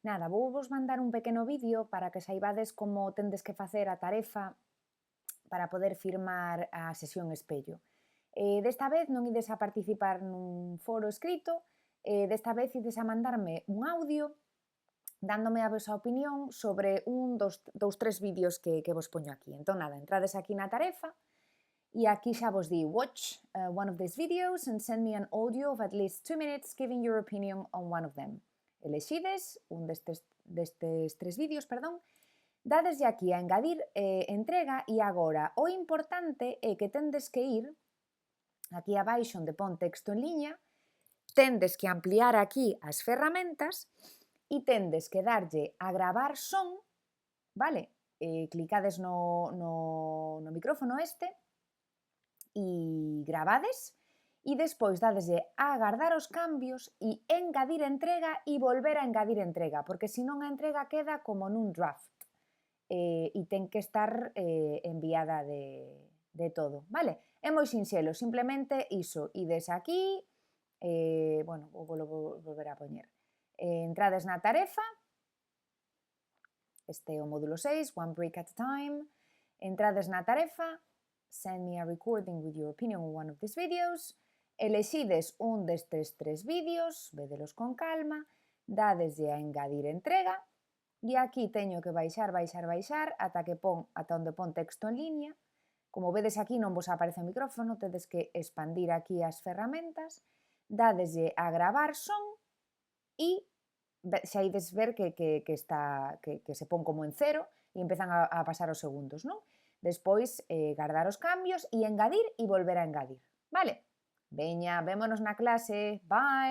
Nada, vou vos mandar un pequeno vídeo para que saibades como tendes que facer a tarefa para poder firmar a sesión espello. Desta vez non ides a participar nun foro escrito, desta vez ides a mandarme un audio dándome a vosa opinión sobre un dos tres vídeos que vos poño aquí. Entón, nada, entrades aquí na tarefa e aquí xa vos di watch one of these videos and send me an audio of at least 2 minutes giving your opinion on one of them. Elexides un destes tres vídeos, perdón, dadeslle aquí a engadir entrega e agora o importante é que tendes que ir aquí abaixo onde pon texto en liña, tendes que ampliar aquí as ferramentas e tendes que darlle a gravar son, vale? Clicades no micrófono este e gravades e despois dadeslle a agardar os cambios e engadir entrega e volver a engadir entrega, porque senón a entrega queda como nun draft e ten que estar enviada de todo, vale? É moi sinxelo, simplemente iso, ides aquí, bueno, vou volver a poñer, entrades na tarefa, este é o módulo 6, one break at a time, entrades na tarefa, send me a recording with your opinion on one of these videos, elexides un destes tres vídeos, vedelos con calma, dadeslle a engadir entrega, e aquí teño que baixar ata onde pon texto en liña. Como vedes aquí non vos aparece o micrófono, tedes que expandir aquí as ferramentas, dadeslle a gravar son e xa ides ver que se pon como en cero e empezan a pasar os segundos, non? Despois, guardar os cambios e engadir e volver a engadir, vale? Veña, vémonos na clase, bye!